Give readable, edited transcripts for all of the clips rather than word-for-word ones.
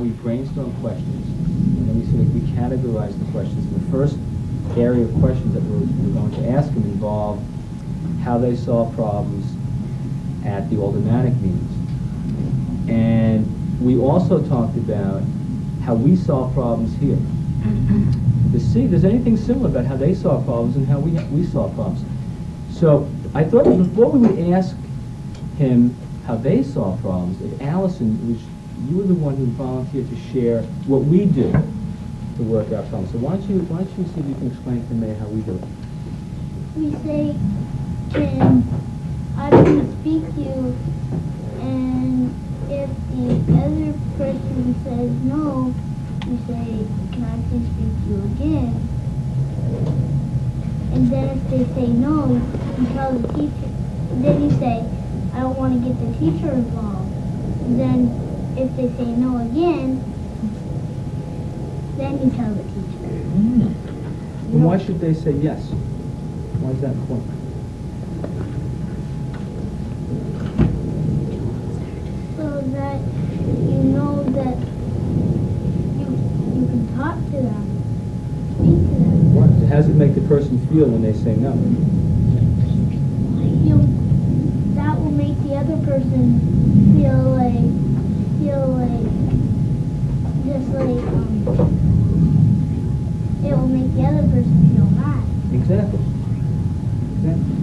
we brainstormed questions, and then we sort of we categorized the questions. And the first area of questions that we're going to ask them involve how they solve problems at the aldermanic meetings. And we also talked about how we solve problems here. To see if there's anything similar about how they solve problems and how we solve problems. So I thought before we would ask him how they solve problems, if Allison, you were the one who volunteered to share what we do to work out problems. So why don't you see if you can explain to me how we do it? We say, can I please speak to you? And if the other person says no, you say, can I please speak to you again? And then if they say no, you tell the teacher. And then you say, I don't want to get the teacher involved. And then if they say no again, then you tell the teacher. And why should they say yes? Why is that important? So that you know that you can talk to them, speak to them. What? How does it make the person feel when they say no? That will make the other person feel like it will make the other person feel bad. Exactly.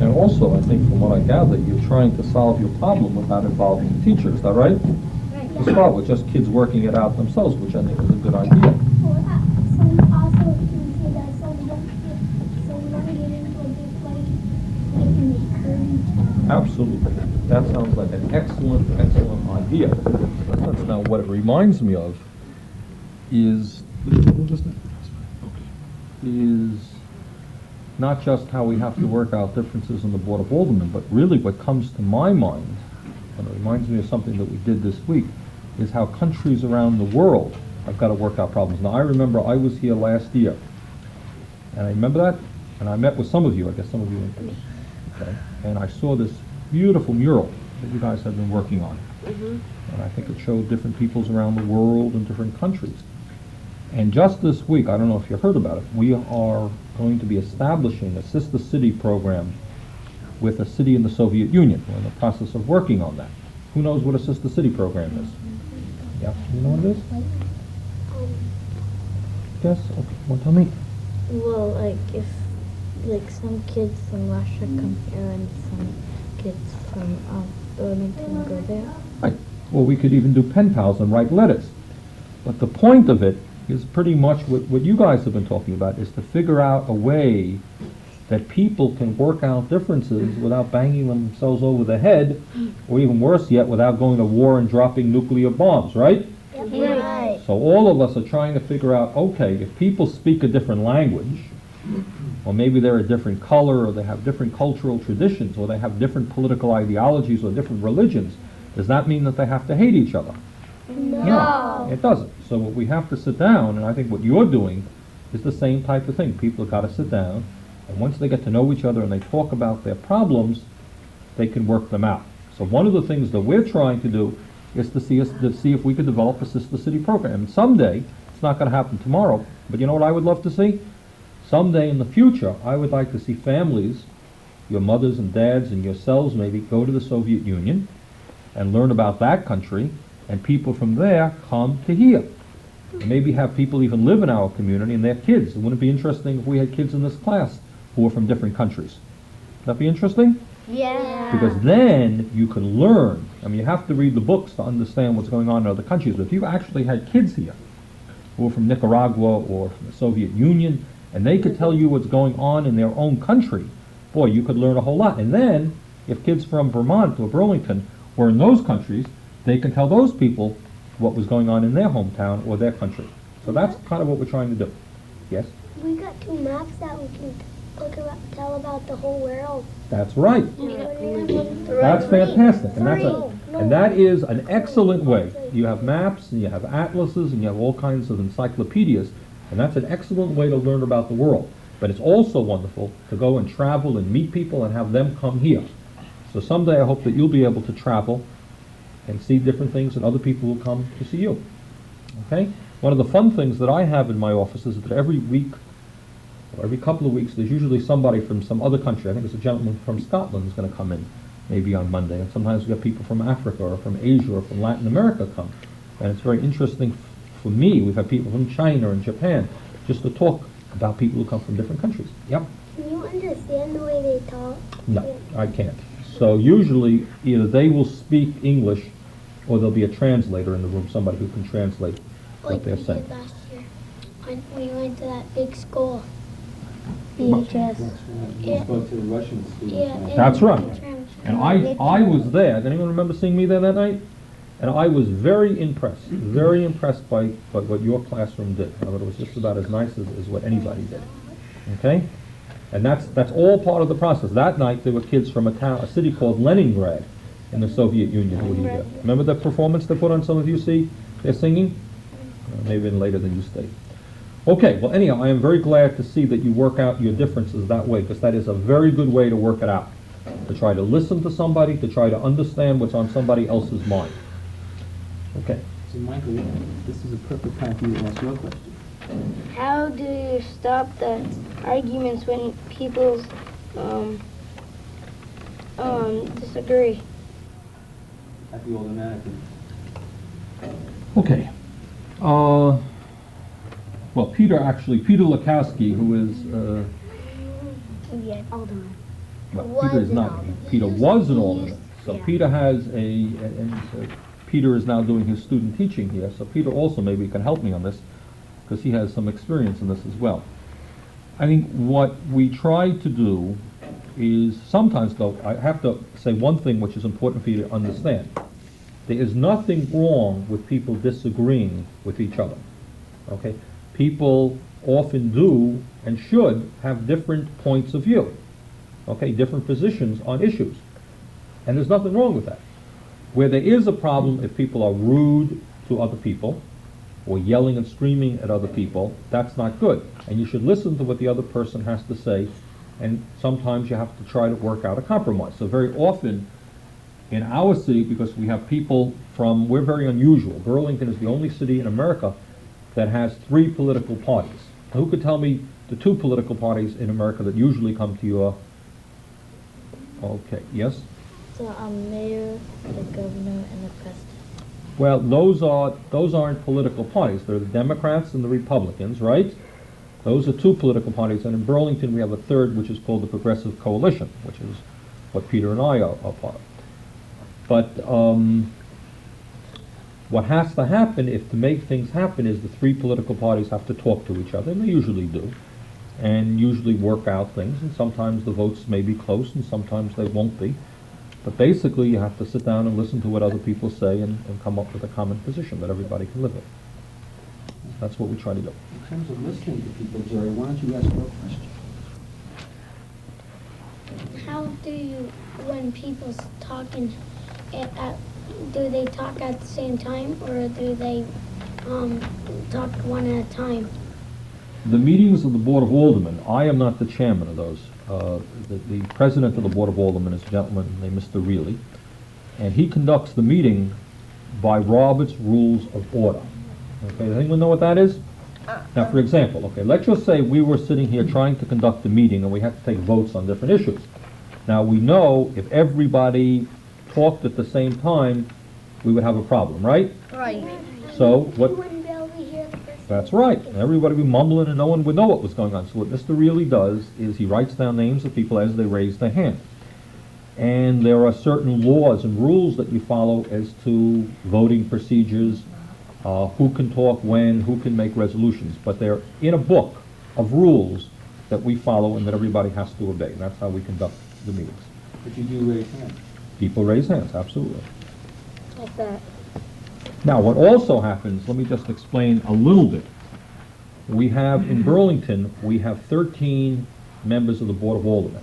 And also, I think from what I gather, you're trying to solve your problem without involving the teacher. Is that right? Right. To start with, just kids working it out themselves, which I think is a good idea. Some also can say that some don't get into a big fight, they can encourage. Absolutely. That sounds like an excellent idea. That's now what it reminds me of is not just how we have to work out differences in the Board of Aldermen, but really what comes to my mind, and it reminds me of something that we did this week, is how countries around the world have got to work out problems. Now, I remember I was here last year, and I remember that, and I met with some of you, I guess some of you went there, okay? And I saw this beautiful mural that you guys have been working on. And I think it showed different peoples around the world and different countries. And just this week, I don't know if you heard about it, we are going to be establishing a sister city program with a city in the Soviet Union. We're in the process of working on that. Who knows what a sister city program is? Yeah, you know what it is? Yes? Okay, well, tell me. Well, like if some kids from Russia come here and some kids from Burlington go there. Right. Well, we could even do pen pals and write letters. But the point of it is pretty much what you guys have been talking about, is to figure out a way that people can work out differences without banging themselves over the head, or even worse yet, without going to war and dropping nuclear bombs, right? Right. So all of us are trying to figure out, okay, if people speak a different language, or maybe they're a different color, or they have different cultural traditions, or they have different political ideologies or different religions, does that mean that they have to hate each other? No, it doesn't. So what we have to sit down, and I think what you're doing is the same type of thing. People have got to sit down, and once they get to know each other and they talk about their problems, they can work them out. So one of the things that we're trying to do is to see if we could develop a sister city program. And someday, it's not going to happen tomorrow, but you know what I would love to see? Someday in the future, I would like to see families, your mothers and dads and yourselves maybe, go to the Soviet Union and learn about that country, and people from there come to here. And maybe have people even live in our community and their kids. Wouldn't it be interesting if we had kids in this class who are from different countries? Would that be interesting? Yeah. Because then you can learn. I mean, you have to read the books to understand what's going on in other countries. But if you actually had kids here who are from Nicaragua or from the Soviet Union, and they could tell you what's going on in their own country, boy, you could learn a whole lot. And then, if kids from Vermont or Burlington were in those countries, they can tell those people what was going on in their hometown or their country. So that's kind of what we're trying to do. Yes? We got 2 maps that we can tell about the whole world. That's right. That's fantastic. And that is an excellent way. You have maps, and you have atlases, and you have all kinds of encyclopedias, and that's an excellent way to learn about the world. But it's also wonderful to go and travel and meet people and have them come here. So someday I hope that you'll be able to travel and see different things, and other people will come to see you. Okay? One of the fun things that I have in my office is that every week, or every couple of weeks, there's usually somebody from some other country. I think it's a gentleman from Scotland who's going to come in, maybe on Monday. And sometimes we get people from Africa or from Asia or from Latin America come. And it's very interesting for me. We've had people from China and Japan just to talk about people who come from different countries. Yep. Can you understand the way they talk? No, I can't. So usually either they will speak English or there'll be a translator in the room, somebody who can translate what they're we saying. did last year when we went to that big school. VHS. Yeah. spoke to the Russian students. Yeah, That's right. and- And I was there. Did anyone remember seeing me there that night? And I was very impressed by what your classroom did. I thought it was just about as nice as what anybody did. Okay? And that's all part of the process. That night there were kids from a city called Leningrad in the Soviet Union who were here. Remember the performance they put on? Some of you see they're singing? Maybe even later than you stayed. Okay, well anyhow, I am very glad to see that you work out your differences that way, because that is a very good way to work it out. To try to listen to somebody, to try to understand what's on somebody else's mind. Okay. So Michael, this is a perfect time for you to ask your question. How do you stop the arguments when people disagree? At the automatically. Okay. Well, Peter Lukowski, who is, Yeah, alderman. well, Peter is not, Peter was an alderman. So Peter has Peter is now doing his student teaching here, so Peter also maybe can help me on this, because he has some experience in this as well. I think what we try to do is, sometimes though, I have to say one thing which is important for you to understand. There is nothing wrong with people disagreeing with each other, okay? People often do and should have different points of view, okay, different positions on issues. And there's nothing wrong with that. Where there is a problem, if people are rude to other people, or yelling and screaming at other people, that's not good. And you should listen to what the other person has to say, and sometimes you have to try to work out a compromise. So very often, in our city, because we have people from, we're very unusual. Burlington is the only city in America that has 3 political parties. Now, who could tell me the 2 political parties in America that usually come to your, okay, yes? So mayor, the governor, and the president. Well, those aren't political parties. They're the Democrats and the Republicans, right? Those are 2 political parties, and in Burlington we have a third, which is called the Progressive Coalition, which is what Peter and I are part of. But what has to happen, if to make things happen, is the 3 political parties have to talk to each other, and they usually do, and usually work out things, and sometimes the votes may be close, and sometimes they won't be. But basically, you have to sit down and listen to what other people say and come up with a common position that everybody can live with. That's what we try to do. In terms of listening to people, Jerry, why don't you ask your question? How do you, when people's talking, do they talk at the same time, or do they talk one at a time? The meetings of the Board of Aldermen, I am not the chairman of those. The president of the Board of Aldermen is a gentleman named Mr. Reilly, and he conducts the meeting by Robert's Rules of Order. Okay, does anyone know what that is? Now, for example, okay, let's just say we were sitting here trying to conduct a meeting and we had to take votes on different issues. Now, we know if everybody talked at the same time, we would have a problem, right? Right. So what? You wouldn't be able to hear the person. That's right. Everybody would be mumbling and no one would know what was going on. So what Mr. Reilly does is he writes down names of people as they raise their hand. And there are certain laws and rules that you follow as to voting procedures, who can talk when, who can make resolutions. But they're in a book of rules that we follow and that everybody has to obey. And that's how we conduct the meetings. But you do raise hands. People raise hands, absolutely. Like that. Now, what also happens, let me just explain a little bit. We have, in Burlington, we have 13 members of the Board of Aldermen.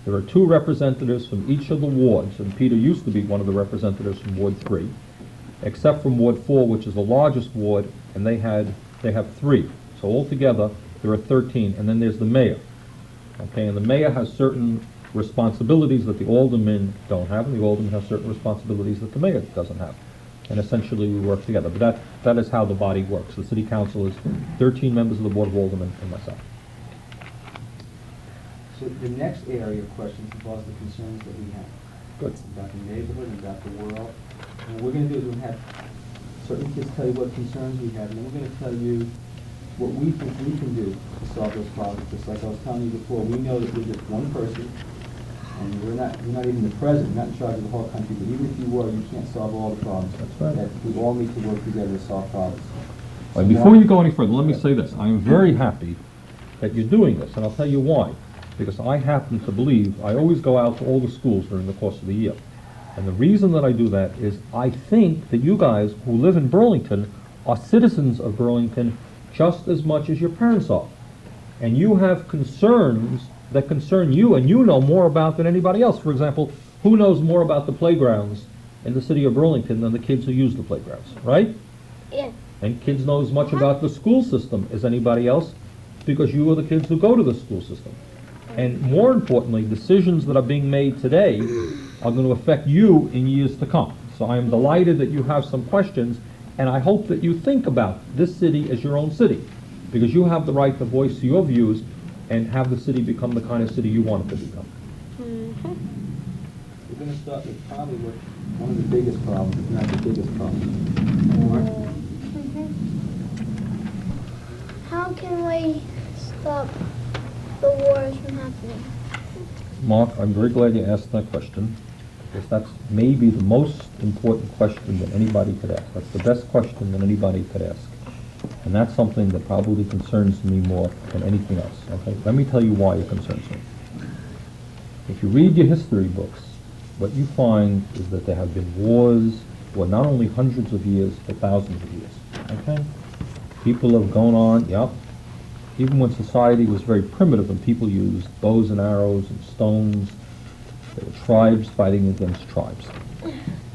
There are 2 representatives from each of the wards, and Peter used to be one of the representatives from Ward 3, except from Ward 4, which is the largest ward, and they have 3. So altogether, there are 13, and then there's the mayor. Okay, and the mayor has certain responsibilities that the aldermen don't have, and the aldermen have certain responsibilities that the mayor doesn't have. and essentially we work together. But that is how the body works. The city council is 13 members of the Board of Aldermen and myself. So the next area of questions involves the concerns that we have. Good. About the neighborhood and about the world. And what we're going to do is we're going to have certain kids tell you what concerns we have, and then we're going to tell you what we think we can do to solve those problems. Just like I was telling you before, we know that we're just one person, and you're not even the president, you're not in charge of the whole country, but even if you were, you can't solve all the problems. That's right. That we all need to work together to solve problems. All right, before you go any further, let me say this. I am very happy that you're doing this, and I'll tell you why. Because I happen to believe, I always go out to all the schools during the course of the year. And the reason that I do that is I think that you guys who live in Burlington are citizens of Burlington just as much as your parents are. And you have concerns that concern you, and you know more about than anybody else. For example, who knows more about the playgrounds in the city of Burlington than the kids who use the playgrounds, right? Yeah. And kids know as much about the school system as anybody else because you are the kids who go to the school system. And more importantly, decisions that are being made today are going to affect you in years to come. So I am delighted that you have some questions, and I hope that you think about this city as your own city, because you have the right to voice your views and have the city become the kind of city you want it to become. We're going to start with probably one of the biggest problems, if not the biggest problem. How can we stop the wars from happening? Mark, I'm very glad you asked that question, because that's maybe the most important question that anybody could ask. That's the best question that anybody could ask. And that's something that probably concerns me more than anything else. Okay? Let me tell you why it concerns me. If you read your history books, what you find is that there have been wars for not only hundreds of years, but thousands of years. Okay? People have gone on, yep. Even when society was very primitive and people used bows and arrows and stones, there were tribes fighting against tribes.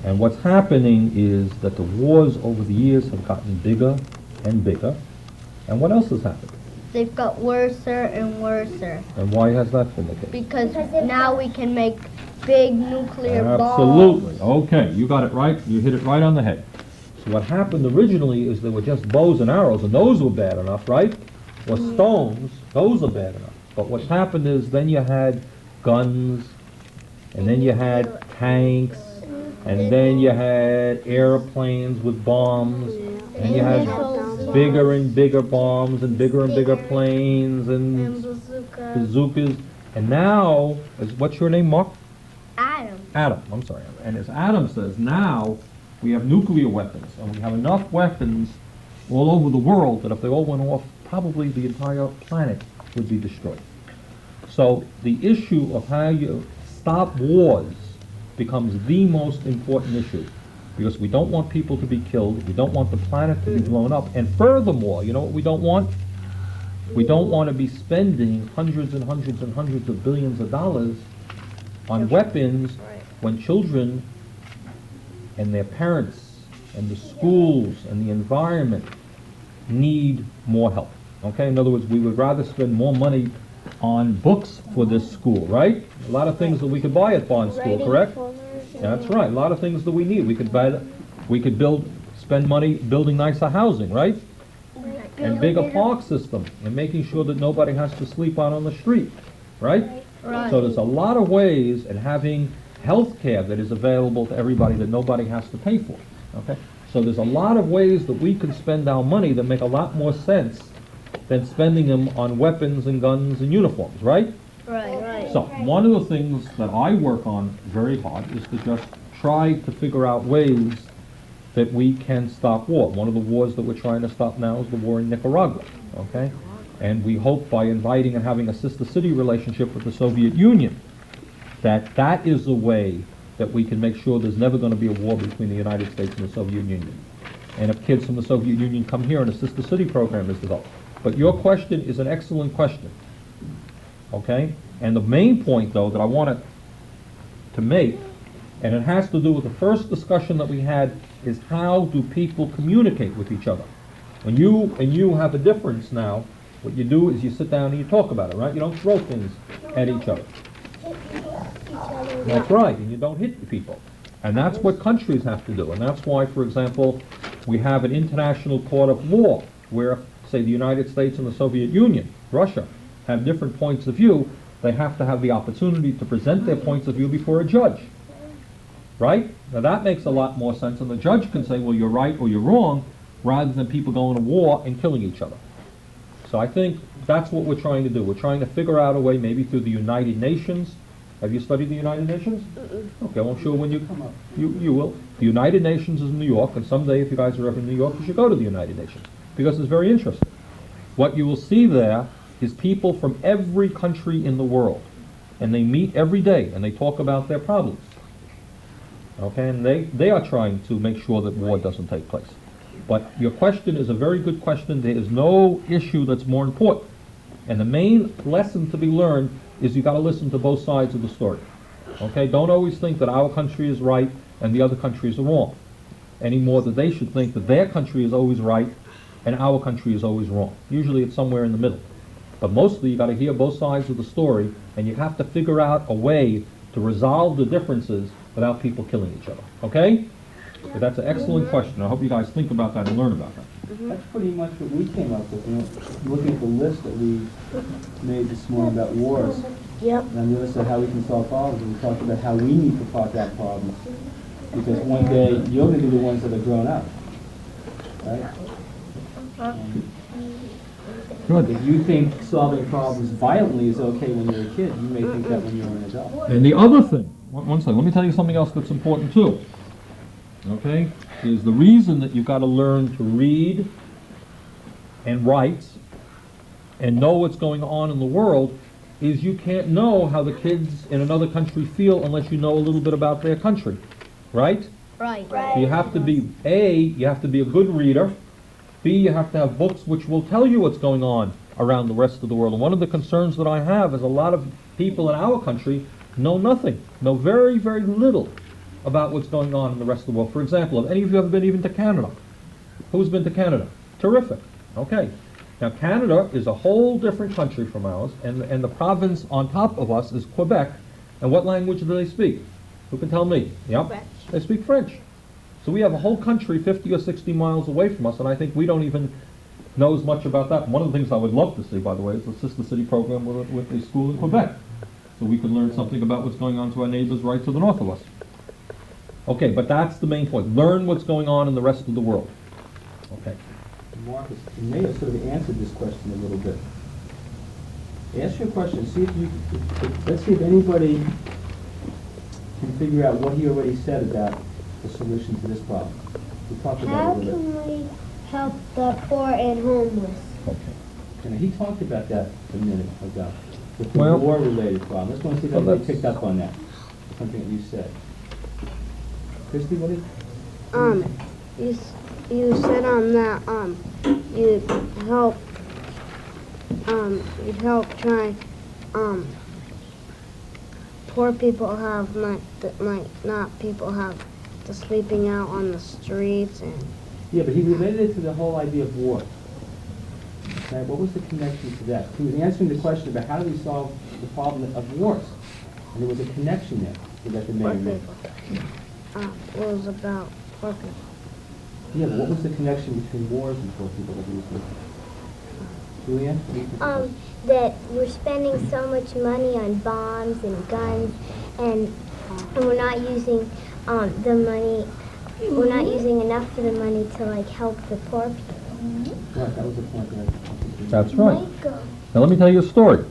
And what's happening is that the wars over the years have gotten bigger and bigger. And what else has happened? They've got worser and worser. And why has that been the case? Because now we can make big nuclear bombs. Absolutely. Okay, you got it right. You hit it right on the head. So what happened originally is there were just bows and arrows, and those were bad enough, right? Or stones, those are bad enough. But what's happened is then you had guns, and then you had tanks, and then you had airplanes with bombs, and you had bigger and bigger bombs, and bigger planes, and bazookas. And now, what's your name, Mark? Adam, I'm sorry. And as Adam says, now we have nuclear weapons, and we have enough weapons all over the world that if they all went off, probably the entire planet would be destroyed. So the issue of how you stop wars becomes the most important issue, because we don't want people to be killed, we don't want the planet to be blown up, and furthermore, you know what we don't want? We don't want to be spending hundreds and hundreds and hundreds of billions of dollars on weapons when children and their parents and the schools and the environment need more help. Okay, in other words, we would rather spend more money on books for this school, right? A lot of things that we could buy at Bond School, correct? That's right. A lot of things that we need. We could buy, spend money building nicer housing, right? And bigger park system, and making sure that nobody has to sleep out on the street, right? So there's a lot of ways in having health care that is available to everybody that nobody has to pay for. Okay? So there's a lot of ways that we can spend our money that make a lot more sense than spending them on weapons and guns and uniforms, right? Right. So one of the things that I work on very hard is to just try to figure out ways that we can stop war. One of the wars that we're trying to stop now is the war in Nicaragua, okay? And we hope by inviting and having a sister city relationship with the Soviet Union, that is a way that we can make sure there's never going to be a war between the United States and the Soviet Union. And if kids from the Soviet Union come here and a sister city program is developed. But your question is an excellent question, okay? And the main point, though, that I wanted to make, and it has to do with the first discussion that we had, is how do people communicate with each other? When you and you have a difference now, what you do is you sit down and you talk about it, right? You don't throw things at each other. That's right, and you don't hit the people. And that's what countries have to do. And that's why, for example, we have an international court of law where, say, the United States and the Soviet Union, Russia, have different points of view. They have to have the opportunity to present their points of view before a judge. Right? Now that makes a lot more sense, and the judge can say, well, you're right or you're wrong, rather than people going to war and killing each other. So I think that's what we're trying to do. We're trying to figure out a way, maybe through the United Nations. Have you studied the United Nations? Okay, well, I'm sure when you will. The United Nations is in New York, and someday if you guys are ever in New York, you should go to the United Nations, because it's very interesting. What you will see there is people from every country in the world, and they meet every day, and they talk about their problems. Okay, and they are trying to make sure that war doesn't take place. But your question is a very good question. There is no issue that's more important. And the main lesson to be learned is you've got to listen to both sides of the story. Okay, don't always think that our country is right and the other countries are wrong. Any more that they should think that their country is always right and our country is always wrong. Usually it's somewhere in the middle. But mostly you got to hear both sides of the story, and you have to figure out a way to resolve the differences without people killing each other. Okay? But that's an excellent question. I hope you guys think about that and learn about that. That's pretty much what we came up with. You know, looking at the list that we made this morning about wars, Yep. and on the other side, how we can solve problems, and we talked about how we need to talk out problems. Because one day, you're going to be the ones that are grown up. Right? Good. If you think solving problems violently is okay when you're a kid, you may think that when you're an adult. And the other thing, one second, let me tell you something else that's important too. Okay? Is the reason that you've got to learn to read and write and know what's going on in the world is you can't know how the kids in another country feel unless you know a little bit about their country. Right? Right. So you have to be, A, you have to be a good reader. B, you have to have books which will tell you what's going on around the rest of the world. And one of the concerns that I have is a lot of people in our country know nothing, know very, very little about what's going on in the rest of the world. For example, have any of you ever been even to Canada? Who's been to Canada? Terrific. Okay. Now, Canada is a whole different country from ours, and the province on top of us is Quebec. And what language do they speak? Who can tell me? Yep. French. They speak French. So we have a whole country 50 or 60 miles away from us, and I think we don't even know as much about that. One of the things I would love to see, by the way, is the Sister City program with a school in Quebec. So we could learn something about what's going on to our neighbors right to the north of us. Okay, but that's the main point. Learn what's going on in the rest of the world. Okay. Marcus, you may have sort of answered this question a little bit. Ask your question. See if you. Let's see if anybody can figure out what he already said about the solution to this problem. We talked How about it a little bit. can we help the poor and homeless? Okay. And he talked about that a minute ago. With the Well- war-related problem. Let's want to see if Well, anybody that's- picked up on that. Something that you said. Christy, what did? You said that you'd help try poor people have not people have the sleeping out on the streets and Yeah, but he related it to the whole idea of war. Okay, what was the connection to that? He was answering the question about how do we solve the problem of wars. And there was a connection there that the poor mayor made. people. It was about poor people. Yeah, but what was the connection between wars and poor people that he was making? Julianne? what do you think? That we're spending so much money on bombs and guns, and we're not using the money. We're not using enough of the money to like help the poor people. Right, that was the point there. That's right. Now let me tell you a story.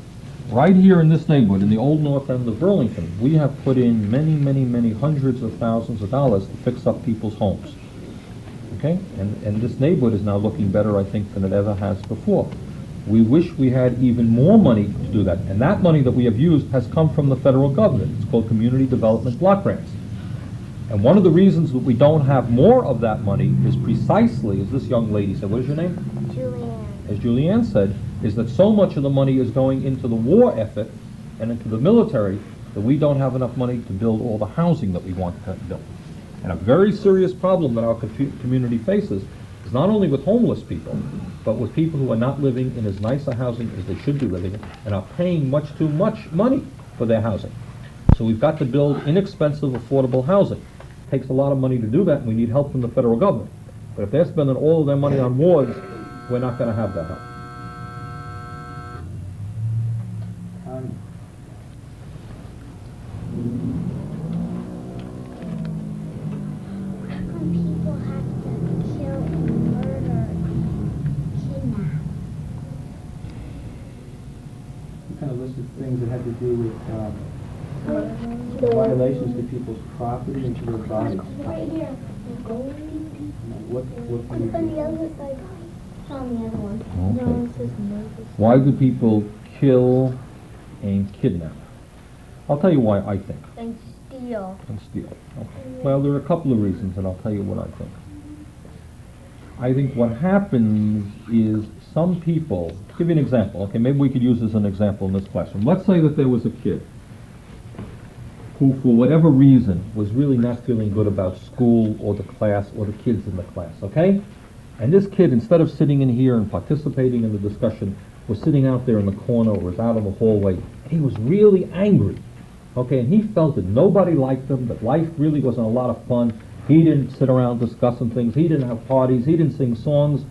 Right here in this neighborhood, in the old north end of Burlington, we have put in many, many, many hundreds of thousands of dollars to fix up people's homes. Okay? And this neighborhood is now looking better, I think, than it ever has before. We wish we had even more money to do that. And that money that we have used has come from the federal government. It's called Community Development Block Grants. And one of the reasons that we don't have more of that money is precisely, as this young lady said, what is your name? Julianne. As Julianne said, is that so much of the money is going into the war effort and into the military that we don't have enough money to build all the housing that we want to build. And a very serious problem that our community faces is not only with homeless people, but with people who are not living in as nice a housing as they should be living in and are paying much too much money for their housing. So we've got to build inexpensive, affordable housing. takes a lot of money to do that, and we need help from the federal government. But if they're spending all of their money on wars, we're not going to have that help. Some people have to kill and murder, kidnap. You kind of listed things that had to do with violations to people's property and to their bodies. Right here. What can you On do? the other side. It's on the other one. Okay. it says nervous. Why do people kill and kidnap? I'll tell you why I think. And steal. And steal. Okay. Well, there are a couple of reasons, and I'll tell you what I think. I think what happens is some people, give you an example, okay, maybe we could use this as an example in this classroom. Let's say that there was a kid who, for whatever reason, was really not feeling good about school or the class or the kids in the class, okay? And this kid, instead of sitting in here and participating in the discussion, was sitting out there in the corner or was out in the hallway. He was really angry, okay? And he felt that nobody liked him, that life really wasn't a lot of fun. He didn't sit around discussing things. He didn't have parties. He didn't sing songs,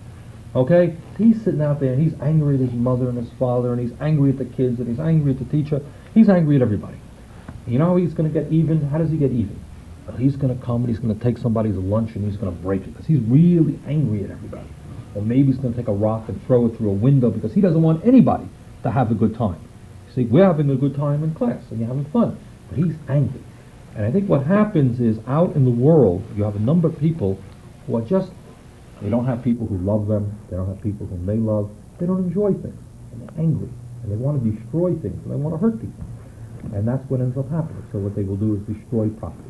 okay? He's sitting out there and he's angry at his mother and his father, and he's angry at the kids, and he's angry at the teacher. He's angry at everybody. You know how he's going to get even? How does he get even? Well, he's going to come and he's going to take somebody's lunch and he's going to break it because he's really angry at everybody. Or maybe he's going to take a rock and throw it through a window because he doesn't want anybody to have a good time. See, we're having a good time in class and you're having fun, but he's angry. And I think what happens is out in the world, you have a number of people who are just, they don't have people who love them, they don't have people whom they love, they don't enjoy things, and they're angry, and they want to destroy things, and they want to hurt people. And that's what ends up happening. So what they will do is destroy property.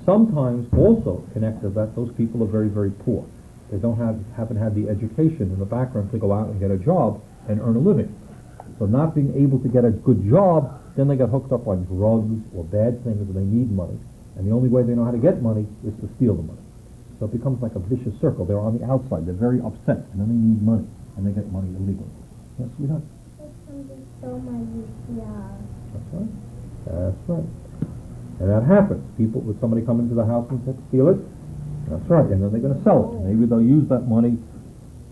Sometimes also connected to that, those people are very, very poor. They haven't had the education and the background to go out and get a job and earn a living. So not being able to get a good job, then they get hooked up on drugs or bad things and they need money. And the only way they know how to get money is to steal the money. So it becomes like a vicious circle. They're on the outside. They're very upset, and then they need money, and they get money illegally. Yes, sweetheart? Somebody stole my UCR. That's right. That's right. And that happens. People, would somebody come into the house and steal it? That's right. And then they're going to sell it. Maybe they'll use that money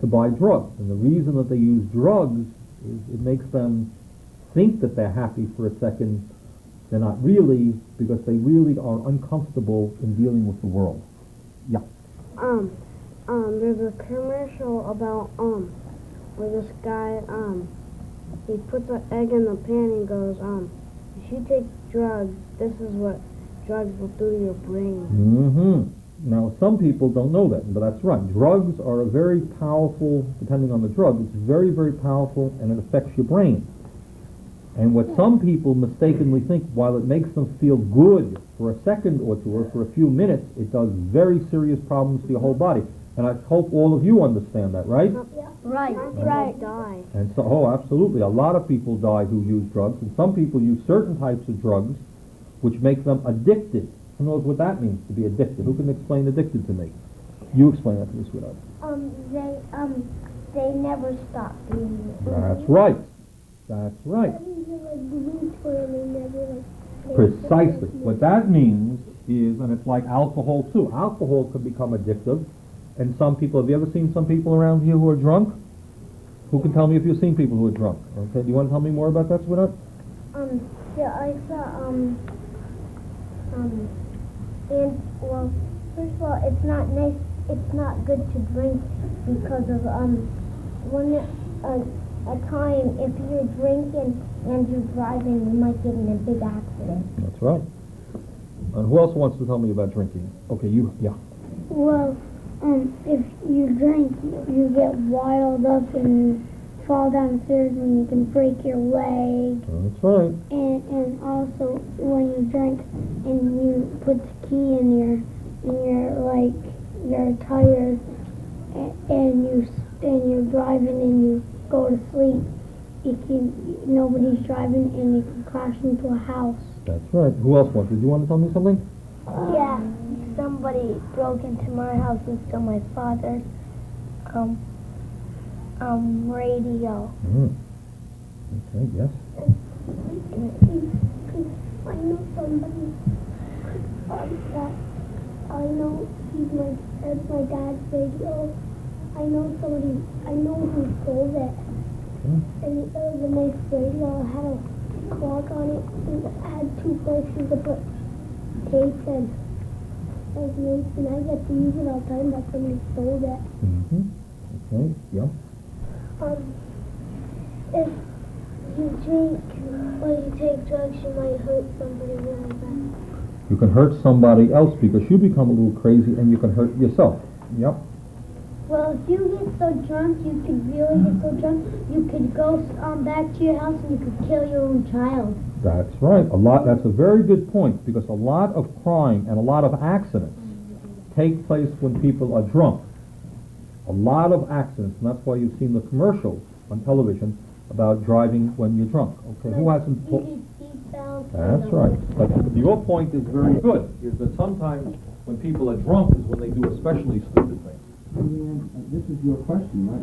to buy drugs. And the reason that they use drugs is it makes them think that they're happy for a second. They're not really, because they really are uncomfortable in dealing with the world. Yeah. There's a commercial about, where this guy, he puts an egg in the pan and goes, if you take drugs, this is what drugs will do to your brain. Mm-hmm. Now, some people don't know that, but that's right. Drugs are a very powerful, depending on the drug, it's very, very powerful, and it affects your brain. And what some people mistakenly think, while it makes them feel good for a second or two, or for a few minutes, it does very serious problems to your whole body. And I hope all of you understand that, right? Right, Right. Die. And so, oh, absolutely. A lot of people die who use drugs, and some people use certain types of drugs which make them addicted. Who knows what that means, to be addicted? Who can explain addicted to me? You explain that to me, sweetheart. They never stop doing it. That's right. That's right. Precisely. What that means is, and it's like alcohol too. Alcohol can become addictive, and some people, have you ever seen some people around here who are drunk? Who can tell me if you've seen people who are drunk? Okay, do you want to tell me more about that, sweetheart? Yeah, I saw, and, well, first of all, it's not nice, it's not good to drink because of, when, a time, if you're drinking and you're driving, you might get in a big accident. That's right. And who else wants to tell me about drinking? Okay, you, yeah. Well, if you drink, you get wild up and fall downstairs and you can break your leg. That's right. And also when you drink and you put the key in your tires and you're driving and you go to sleep, nobody's driving and you can crash into a house. That's right. Who else wants? Did you want to tell me something? Yeah, somebody broke into my house and stole my father's, radio. Okay, yes. I know somebody I know it's my dad's radio. I know who stole it. And it was a nice radio. It had a clock on it. And it had 2 places to put tape in. It was nice, and I get to use it all the time, but somebody stole it. Okay, yeah. If you drink or you take drugs, you might hurt somebody really bad. You can hurt somebody else because you become a little crazy and you can hurt yourself. Yep. Well, if you get so drunk, you could really get so drunk, you could go back to your house and you could kill your own child. That's right. That's a very good point, because a lot of crime and a lot of accidents take place when people are drunk. A lot of accidents, and that's why you've seen the commercials on television about driving when you're drunk. Okay, who hasn't? That's right. But your point is very good, is that sometimes when people are drunk is when they do especially stupid things. Julianne, this is your question, right?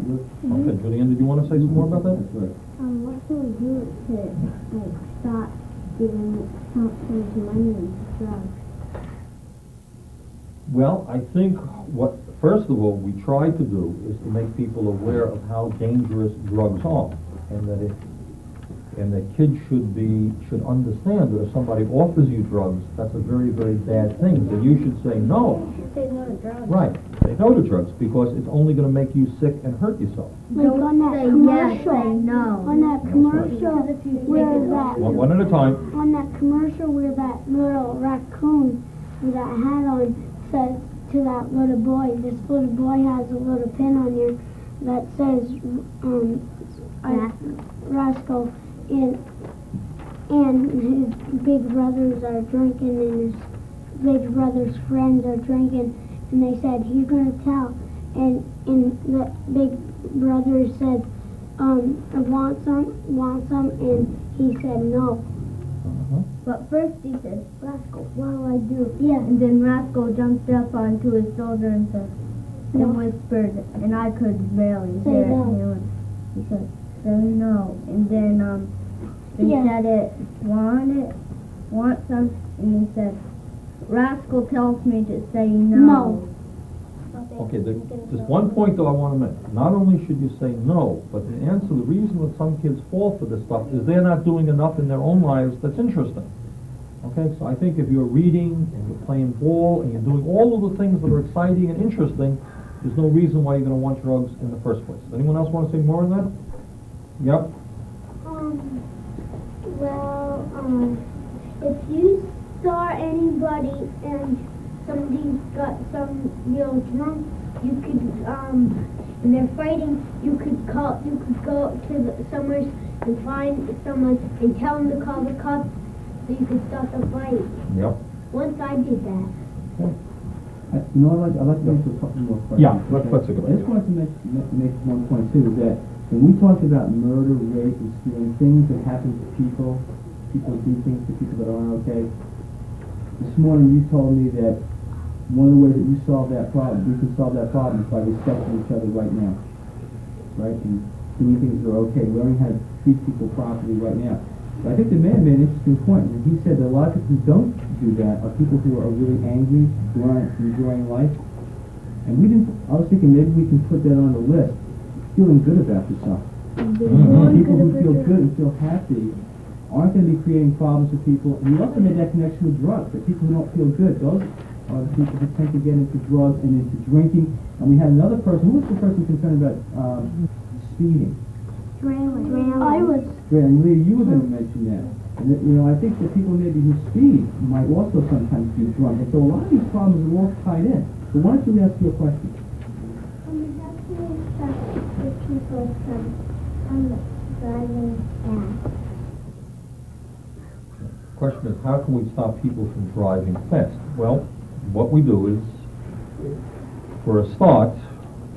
Okay, Julianne, did you want to say some more about that? That's right. What should we do to, stop giving so much money and drugs? Well, I think what, first of all, we try to do is to make people aware of how dangerous drugs are, and that kids should understand that if somebody offers you drugs, that's a very, very bad thing. That you should say no. Say no to drugs. Right. Say no to drugs because it's only going to make you sick and hurt yourself. Like on that commercial, on that commercial where that, One at a time. on that commercial where that little raccoon with that hat on says to that little boy, this little boy has a little pin on here that says, Rascal, and his big brothers are drinking and his big brother's friends are drinking, and they said, he's gonna tell, and the big brother said, I want some, and he said no. But first he said, Rascal, what'll I do? Yeah. And then Rascal jumped up onto his shoulder and said, and whispered, and I could barely Say hear no. it. He said, say no. And then he said it, want some, and he said, Rascal tells me to say no. No. Okay, there's one point though I want to make. Not only should you say no, but the reason that some kids fall for this stuff is they're not doing enough in their own lives that's interesting. Okay, so I think if you're reading and you're playing ball and you're doing all of the things that are exciting and interesting, there's no reason why you're going to want drugs in the first place. Anyone else want to say more on that? Yep. If you saw anybody and somebody's got some real drunk, you could, and they're fighting, you could go to somewhere and find someone and tell them to call the cops so you could stop the fight. Yep. Once I did that. Okay. I'd like to answer a couple more questions. Yeah, let's go. I just wanted to make one point too, is that when we talked about murder, rape, and stealing, things that happen to people do things to people that aren't okay. This morning you told me that one of the ways that we can solve that problem is by respecting each other right now. Right? And doing things that are okay, learning how to treat people properly right now. But I think the man made an interesting point when he said that a lot of people who don't do that are people who are really angry, who aren't enjoying life. And I was thinking maybe we can put that on the list, feeling good about yourself. People who feel good and feel happy aren't going to be creating problems for people. And you also made that connection with drugs, that people who don't feel good, those are the people who tend to get into drugs and into drinking. And we had another person, who was the person concerned about speeding? I was. Great, and Lee, you were going to mention that. And I think that people maybe who speed might also sometimes be drunk. And so a lot of these problems are all tied in. So why don't you ask your question? How can we stop the people from driving fast? Question is, how can we stop people from driving fast? Well, what we do is, for a start,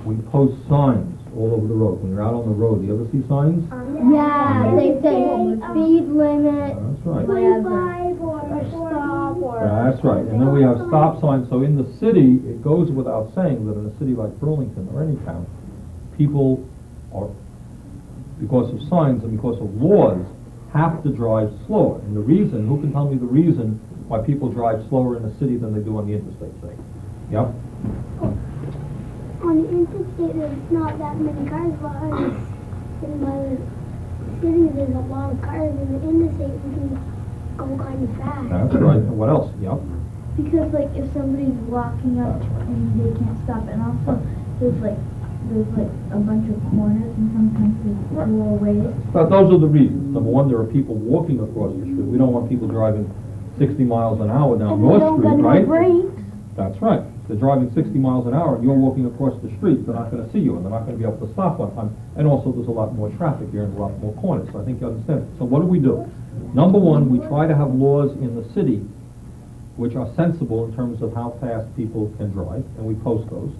we post signs all over the road. When you're out on the road, do you ever see signs? Yeah, they say speed limit, That's right. 25 or stop or... That's right. And then we have stop signs. So in the city, it goes without saying that in a city like Burlington or any town, people are, because of signs and because of laws, have to drive slower. And the reason, who can tell me the reason why people drive slower in a city than they do on the interstate, say? Yep. On the interstate, there's not that many cars, but in the city, there's a lot of cars. In the interstate, we can go kind of fast. That's right. And what else? Yep. Because like if somebody's walking up and they can't stop, and also there's like a bunch of corners and sometimes there's four ways. But those are the reasons. Number one, there are people walking across the street. We don't want people driving 60 miles an hour down North Street, right? That's right. If they're driving 60 miles an hour and you're walking across the street, they're not going to see you and they're not going to be able to stop on time. And also there's a lot more traffic here and a lot more corners. So I think you understand. So what do? Number one, we try to have laws in the city which are sensible in terms of how fast people can drive, and we post those.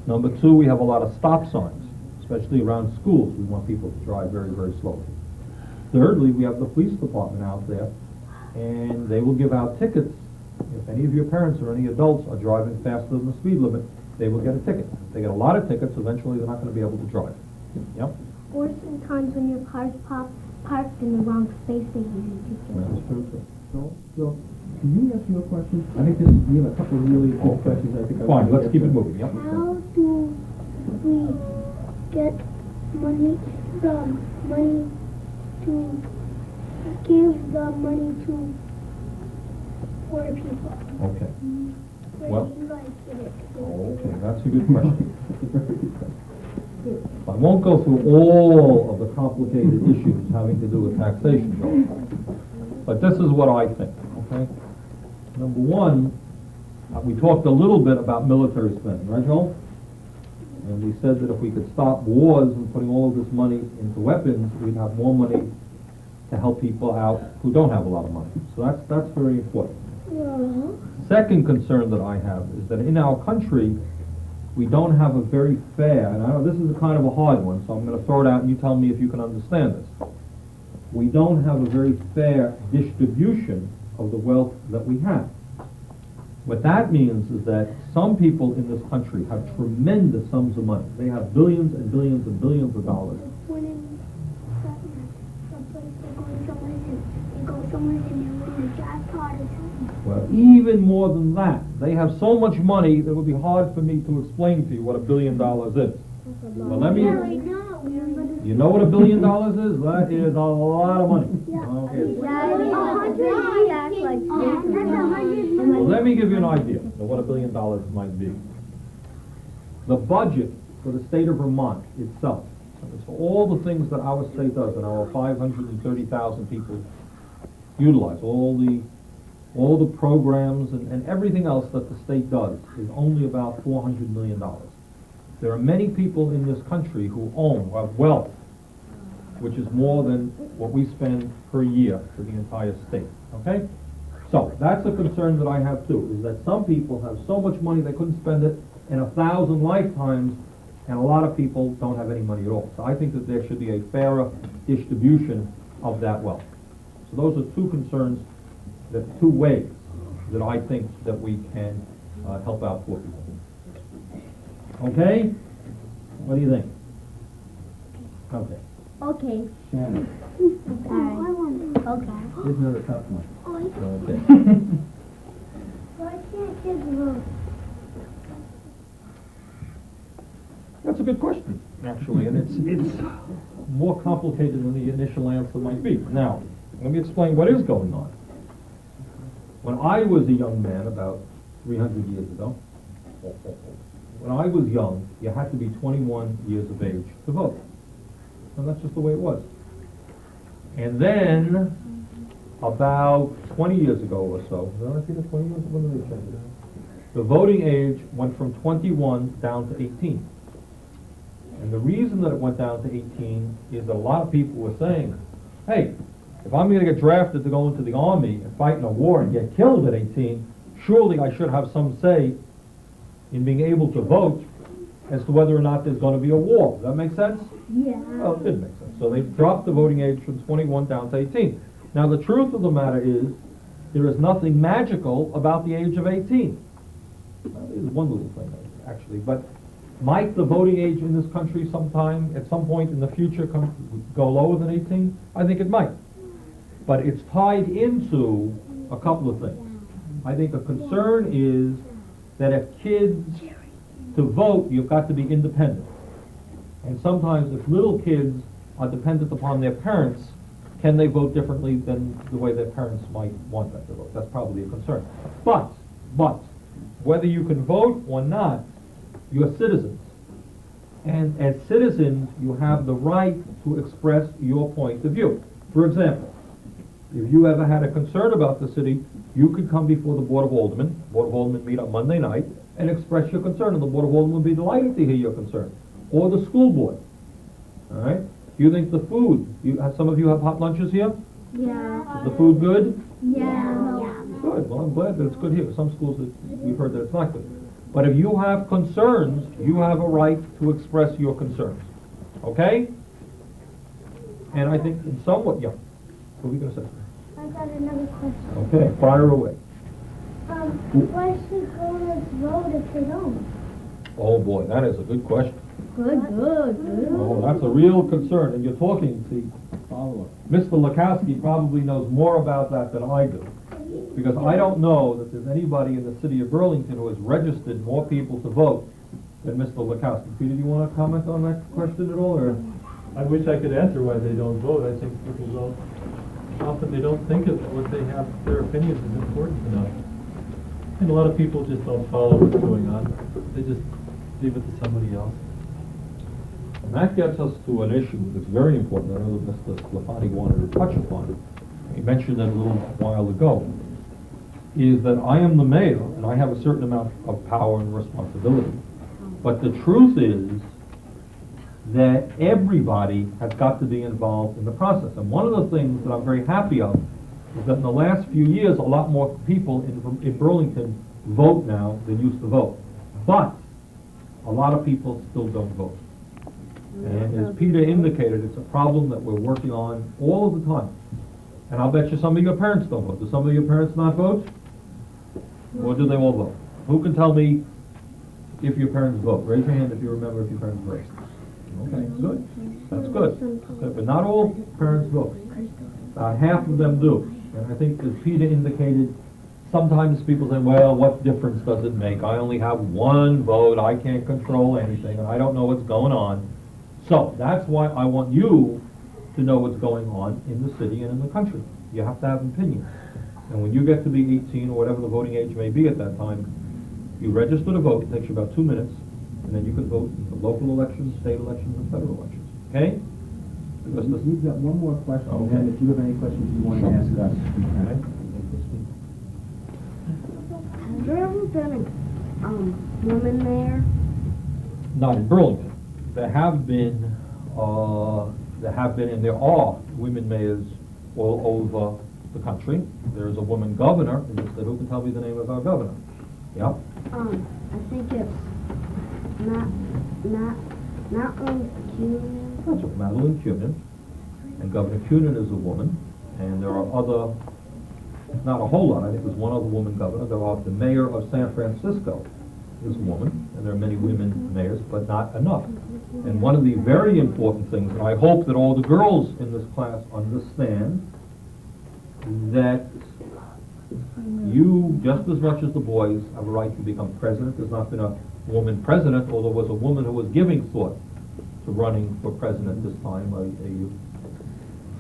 Number two, we have a lot of stop signs, especially around schools. We want people to drive very, very slowly. Thirdly, we have the police department out there, and they will give out tickets. If any of your parents or any adults are driving faster than the speed limit, they will get a ticket. If they get a lot of tickets, eventually they're not going to be able to drive. Yep? Or sometimes when your car's parked in the wrong space, they give you tickets. That's true, too. So, can you ask me a question? I think we have a couple of really good questions. I think Fine, let's keep it moving. Yep. How do we get money to give the money to poor people? Okay. Where Well- do you guys get it? Okay, that's a good question. I won't go through all of the complicated issues having to do with taxation, Joel. But this is what I think, okay? Number one, we talked a little bit about military spending, right, Joel? And we said that if we could stop wars and putting all of this money into weapons, we'd have more money to help people out who don't have a lot of money. So that's very important. Second concern that I have is that in our country, we don't have a very fair, and I know this is a kind of a hard one, so I'm going to throw it out and you tell me if you can understand this. We don't have a very fair distribution of the wealth that we have. What that means is that some people in this country have tremendous sums of money. They have billions and billions and billions of dollars. When in someplace they go somewhere and they win the jackpot or something. Well, even more than that, they have so much money that it would be hard for me to explain to you what $1 billion is. Well, let me. You know what $1 billion is? That is a lot of money. Okay. Well, let me give you an idea of what $1 billion might be. The budget for the state of Vermont itself, so for all the things that our state does and our 530,000 people utilize, all the programs and everything else that the state does is only about $400 million. There are many people in this country who have wealth, which is more than what we spend per year for the entire state, okay? So, that's a concern that I have too, is that some people have so much money they couldn't spend it in 1,000 lifetimes, and a lot of people don't have any money at all. So I think that there should be a fairer distribution of that wealth. So those are two concerns, two ways that I think that we can help out poor people. Okay? What do you think? Okay. Okay. Shannon, Okay. here's another tough one. Okay. Why can't kids vote? That's a good question, actually, and it's more complicated than the initial answer might be. Now, let me explain what is going on. When I was a young man, about 300 years ago, when I was young, you had to be 21 years of age to vote. And that's just the way it was. And then, about 20 years ago or so, did I see that 20 years? When did they change it? The voting age went from 21 down to 18. And the reason that it went down to 18 is that a lot of people were saying, hey, if I'm going to get drafted to go into the army and fight in a war and get killed at 18, surely I should have some say in being able to vote as to whether or not there's going to be a war. Does that make sense? Yeah. Well, it did make sense. So they dropped the voting age from 21 down to 18. Now, the truth of the matter is, there is nothing magical about the age of 18. Well, there's one little thing, actually, but might the voting age in this country at some point in the future, go lower than 18? I think it might. But it's tied into a couple of things. I think a concern is that if kids, to vote, you've got to be independent. And sometimes if little kids are dependent upon their parents, can they vote differently than the way their parents might want them to vote? That's probably a concern. But, whether you can vote or not, you're citizens. And as citizens, you have the right to express your point of view. For example, if you ever had a concern about the city, you could come before the Board of Aldermen. Board of Aldermen meet on Monday night and express your concern, and the Board of Aldermen would be delighted to hear your concern. Or the school board. All right? You think the food, some of you have hot lunches here? Yeah. Is the food good? Yeah. Good. Well, I'm glad that it's good here. Some schools, we've heard that it's not good. But if you have concerns, you have a right to express your concerns. Okay? And I think in somewhat, yeah. What were you going to say? I got another question. Okay, fire away. Why should voters vote if they don't? Oh boy, that is a good question. Good. Oh, that's a real concern. And you're talking, see, Mr. Lukowski probably knows more about that than I do. Because I don't know that there's anybody in the city of Burlington who has registered more people to vote than Mr. Lukowski. Peter, do you want to comment on that question at all, or? I wish I could answer why they don't vote. I think people don't, often they don't think of what they have, their opinions is important enough. And a lot of people just don't follow what's going on. They just leave it to somebody else. And that gets us to an issue that's very important. I know that Mr. Sclafani wanted to touch upon it. He mentioned it a little while ago. Is that I am the mayor, and I have a certain amount of power and responsibility. But the truth is that everybody has got to be involved in the process. And one of the things that I'm very happy of is that in the last few years, a lot more people in Burlington vote now than used to vote. But a lot of people still don't vote. And as Peter indicated, it's a problem that we're working on all of the time. And I'll bet you some of your parents don't vote. Do some of your parents not vote? Or do they all vote? Who can tell me if your parents vote? Raise your hand if you remember if your parents vote. Okay, good. That's good. But not all parents vote. Half of them do. And I think, as Peter indicated, sometimes people say, well, what difference does it make? I only have one vote. I can't control anything, and I don't know what's going on. So that's why I want you to know what's going on in the city and in the country. You have to have an opinion. And when you get to be 18 or whatever the voting age may be at that time, you register to vote. It takes you about 2 minutes, and then you can vote in the local elections, state elections, and federal elections. Okay? Because We've got one more question, Okay. and if you have any questions you want to ask us, you can. Has there ever been a woman mayor? not in Burlington. There have been, and there are women mayors all over the country. There's a woman governor in the state. Who can tell me the name of our governor? Yeah? I think it's Madeline Kuhn. That's right, Madeline Kuhn. And Governor Kuhn is a woman. And there are other, not a whole lot, I think there's one other woman governor. There are the mayor of San Francisco is a woman, and there are many women mayors, but not enough. And one of the very important things, and I hope that all the girls in this class understand, that you, just as much as the boys, have a right to become president. There's not been a woman president, although there was a woman who was giving thought to running for president this time,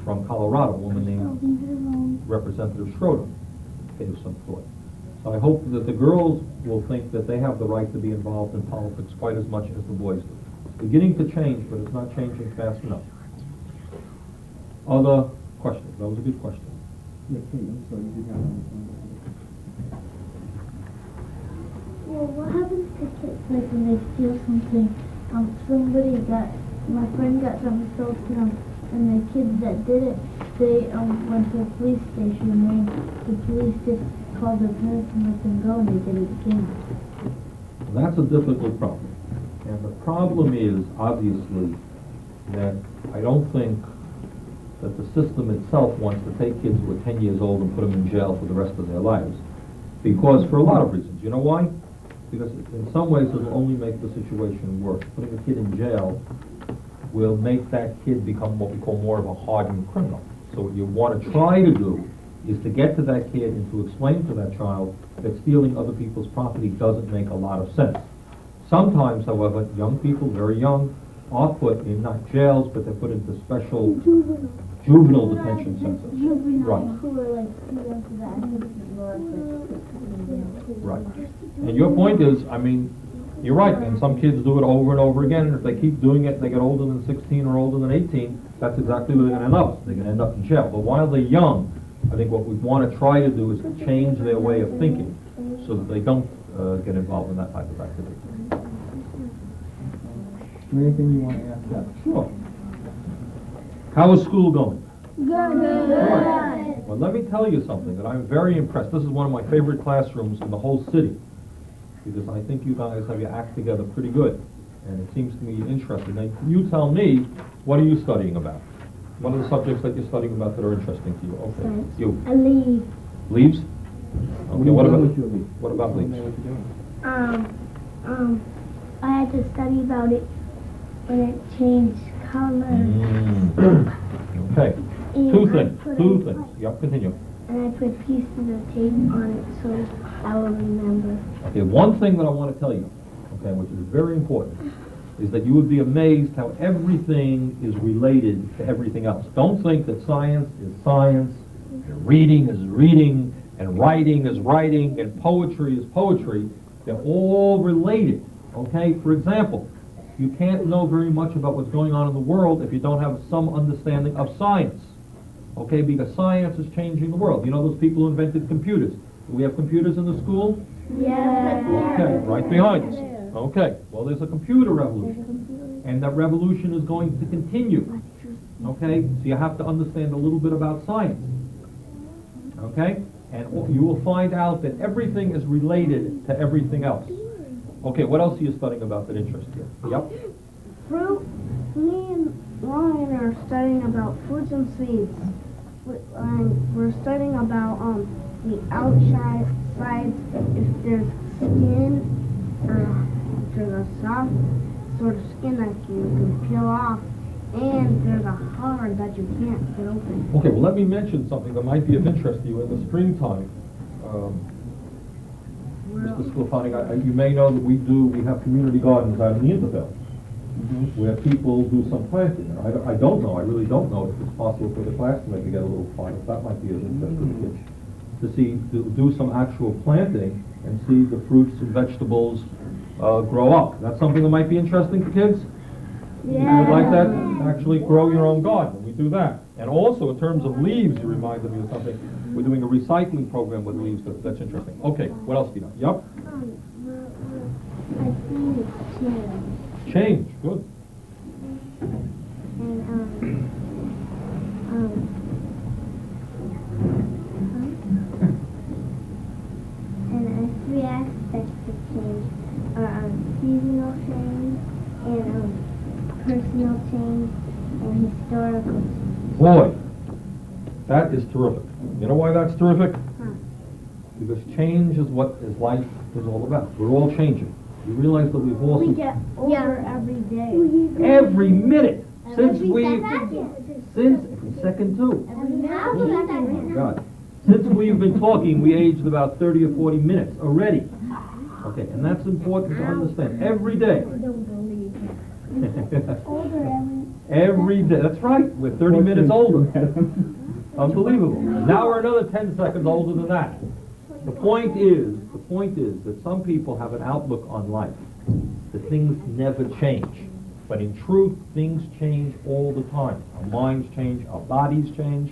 from Colorado, a woman named Representative Schroeder gave some thought. So I hope that the girls will think that they have the right to be involved in politics quite as much as the boys do. It's beginning to change, but it's not changing fast enough. Other questions? That was a good question. Yeah, Kate, I'm sorry, you did have one. Well, what happens to kids, like, when they steal something? My friend got something stolen to them, and the kids that did it, they went to the police station, and the police just called their parents and let them go, and they did it again. That's a difficult problem. And the problem is, obviously, that I don't think that the system itself wants to take kids who are 10 years old and put them in jail for the rest of their lives. Because, for a lot of reasons. You know why? Because in some ways it will only make the situation worse. Putting a kid in jail will make that kid become what we call more of a hardened criminal. So what you want to try to do is to get to that kid and to explain to that child that stealing other people's property doesn't make a lot of sense. Sometimes, however, young people, very young, are put in not jails, but they're put into special juvenile detention centers. Right. Right. And your point is, I mean, you're right, and some kids do it over and over again, and if they keep doing it and they get older than 16 or older than 18, that's exactly where they're going to end up. They're going to end up in jail. But while they're young, I think what we want to try to do is to change their way of thinking so that they don't get involved in that type of activity. Anything you want to ask that? Sure. How is school going? Good. Right. Well, let me tell you something that I'm very impressed. This is one of my favorite classrooms in the whole city, because I think you guys have your act together pretty good, and it seems to me interesting. Now, you tell me, what are you studying about? What are the subjects that you're studying about that are interesting to you? Okay, Science. you. A leaf. Leaves? Okay, what about with your leaf? what about Tell me leaves? what you're doing. I had to study about it when it changed color. Okay, And two I things. put Two a- things. Yep, continue. And I put pieces of tape on it so I will remember. Okay, one thing that I want to tell you, okay, which is very important, is that you would be amazed how everything is related to everything else. Don't think that science is science, and reading is reading, and writing is writing, and poetry is poetry. They're all related, okay? For example, you can't know very much about what's going on in the world if you don't have some understanding of science, okay? Because science is changing the world. You know those people who invented computers? Do we have computers in the school? Yeah. Okay, right behind us. Okay, well, there's a computer revolution, and that revolution is going to continue. Okay, so you have to understand a little bit about science. Okay, and you will find out that everything is related to everything else. Okay, what else are you studying about that interests you? Yep. Fruit. Me and Ryan are studying about fruits and seeds. We're studying about the outside sides, if there's skin, if there's a soft sort of skin that you can peel off, and there's a hard that you can't get open. Okay, well, let me mention something that might be of interest to you in the springtime. Mr. Sclafani, you may know that we have community gardens out in the Intervale, where people do some planting. And I don't know, I really don't know if it's possible for the class to maybe get a little part of that. Might be of interest to the kids. To do some actual planting and see the fruits and vegetables grow up. That's something that might be interesting to kids? You would like that? Actually grow your own garden. We do that. And also, in terms of leaves, you reminded me of something. We're doing a recycling program with leaves. That's interesting. Okay, what else do you know? Yep. I think it's change. Change. Good. And three aspects of change are seasonal change and personal change and historical change. Boy, that is terrific. You know why that's terrific? Because change is what life is all about. We're all changing. You realize that we've all... We get older every day. Every minute! Since Every second too. Every Oh my God. Since we've been talking, we aged about 30 or 40 minutes already. Okay, and that's important to understand. Every day. Every day. That's right. We're 30 minutes older. Unbelievable. Now we're another 10 seconds older than that. The point is that some people have an outlook on life that things never change. But in truth, things change all the time. Our minds change, our bodies change,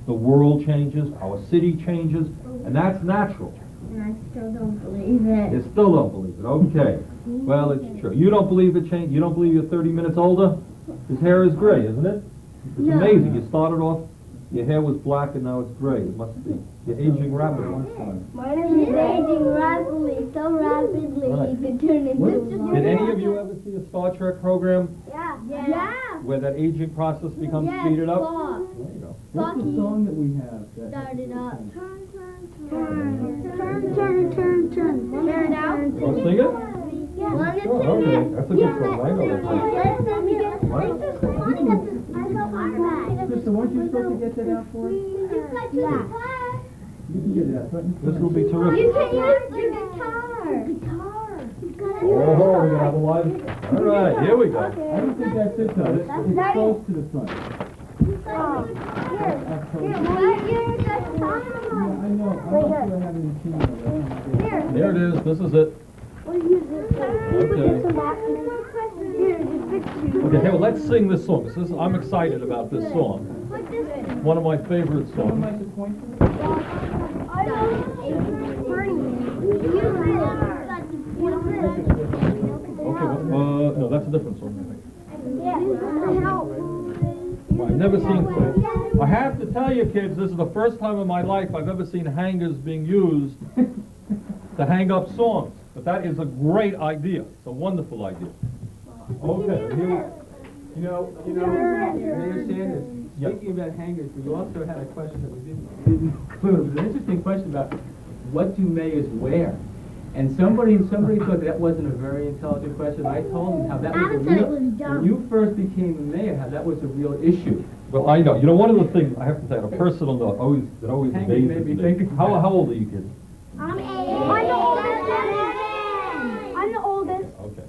the world changes, our city changes, and that's natural. And I still don't believe it. You still don't believe it. Okay. Well, it's true. You don't believe it changed? You don't believe you're 30 minutes older? His hair is gray, isn't it? It's amazing. You started off, your hair was black, and now it's gray. It must be. You're aging rapidly. Mine is aging rapidly, so rapidly Right. you could turn into Did any of you ever see a Star Trek program Yeah. where that aging process becomes Yes, speeded up? Spock. There you go. What's the song that we have? Started up. Turn out. Want to sing it? Want to Sure, sing okay. it? That's a good song. I know that song. Krista, weren't you supposed to get that out for us? Yeah. You can get that. This will be You terrific. can use the guitar. Oh, we're gonna have a live. All right, here we go. I don't think that's it, though. It's close to the front. I know. I'm not sure I have any tuning. There it is. This is it. Okay. Okay, hey, well, let's sing this song. I'm excited about this song. One of my favorite songs. Okay, no, that's a different song, I think. Well, I've never seen. I have to tell you, kids, this is the first time in my life I've ever seen hangers being used to hang up songs. But that is a great idea. It's a wonderful idea. Okay, here. You know, Mayor Sanders, Yeah. speaking about hangers, we also had a question that we didn't include. It was an interesting question about what do mayors wear? And somebody thought that wasn't a very intelligent question. I told them how that was a Adam said real, it was dumb. when you first became a mayor, how that was a real issue. Well, I know. You know, one of the things I have to say on a personal note, that always Hangers amazes made me me. think of How that. old are you kids? I'm 8. I'm the oldest. Okay.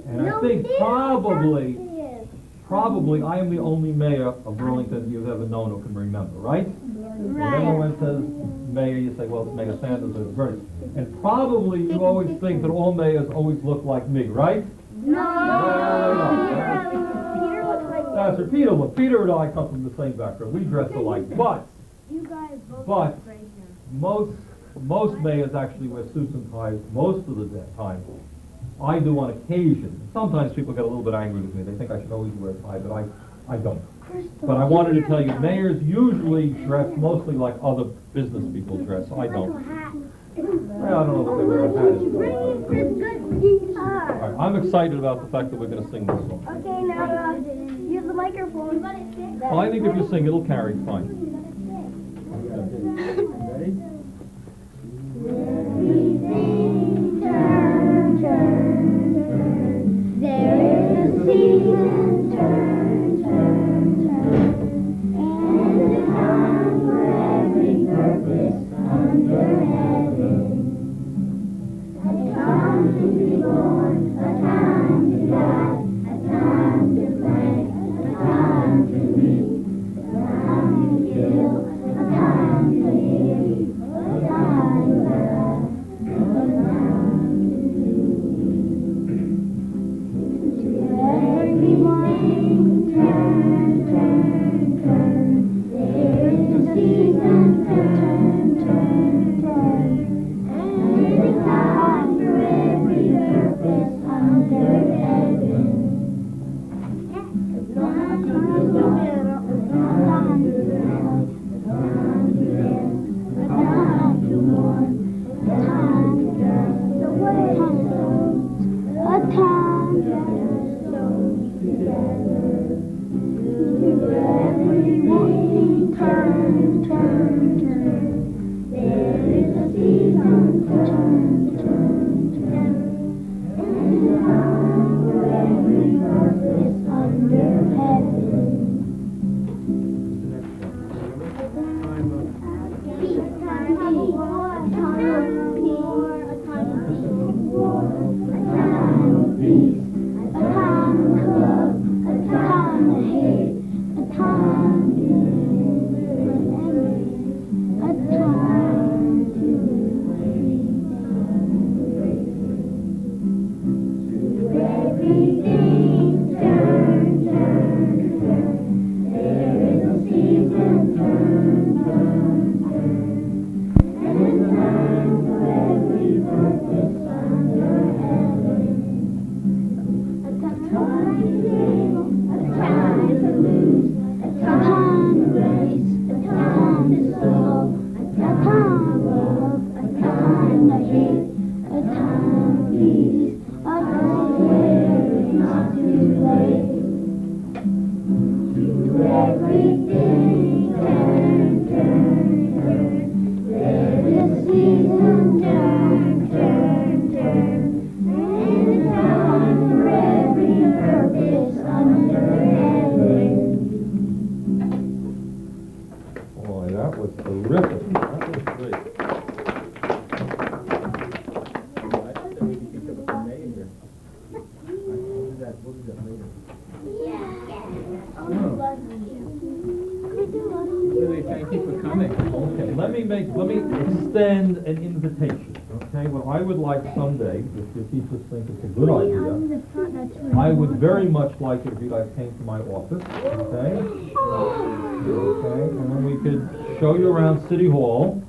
And I think probably I am the only mayor of Burlington you've ever known or can remember, right? When everyone says mayor, you say, well, it's Mayor Sanders or Bernie. And probably you always think that all mayors always look like me, right? No. Peter looks like That's right. Peter and I come from the same background. We dress alike. But you guys both But- have gray hair. most mayors actually wear suits and ties most of the time. I do on occasion. Sometimes people get a little bit angry with me. They think I should always wear a tie, but I don't. But I wanted to tell you, mayors usually dress mostly like other business people dress. I don't. Well, I don't know that they wear a hat. All right, I'm excited about the fact that we're going to sing this song. Okay, now use the microphone. Well, I think if you sing, it'll carry fine. Ready? There is a season, turn, turn, turn, and a time for every purpose under heaven. A time to be born, a time to die, a time to plant, a time to reap, a time to kill, a time to heal, a time to laugh, a time everyone, turn, turn, turn. There is a season, turn, turn, turn. And a time for every purpose under heaven. A time to love, a time to love, a time to rest, a time to mourn, a time to dress the way so, a time to so together. To everything, turn, turn, turn. There is a season, turn, turn, turn. And a time for every purpose under heaven. Time of Peace, time of war, a time of peace, a time of war, a time of peace, a time of love, a time of hate, a time to live, a time to everything, turn, turn, turn. There is a season, turn, turn, turn. And a time for every purpose under heaven. A time to gain, a time to lose, a time to race, a time to sow, a time to love, a time to hate, a time of peace, a time where it's not too late. To everything, turn, turn, turn. There is a season, turn, turn, turn. And a time for every purpose under heaven. Boy, that was terrific. That was great. Thank you for coming. Okay, let me extend an invitation, okay? What I would like someday, if your teachers think it's a good idea, I would very much like it if you guys came to my office, okay? Okay, and then we could show you around City Hall.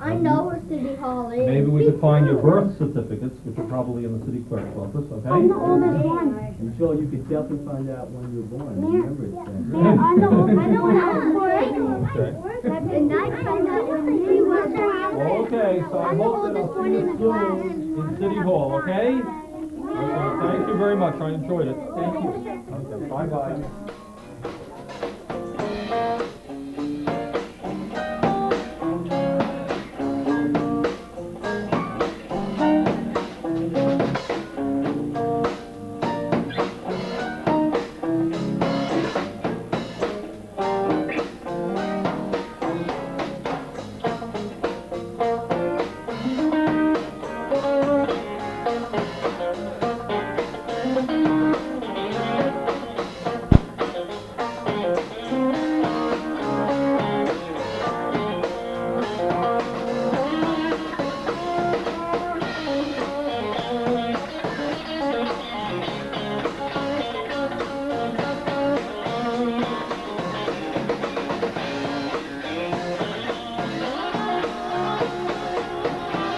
I know where City Hall is. Maybe we could find your birth certificates, which are probably in the city clerk's office, okay? I'm the oldest one. I'm sure you could definitely find out when you were born. Remember it then. Yeah, I'm the oldest I know when I was Okay. born. And I found out when he was born. Okay, so I I'm the hope that oldest I'll one see in you the class. soon in City Hall, okay? Okay, thank you very much, I enjoyed it. Thank you. Okay, bye-bye.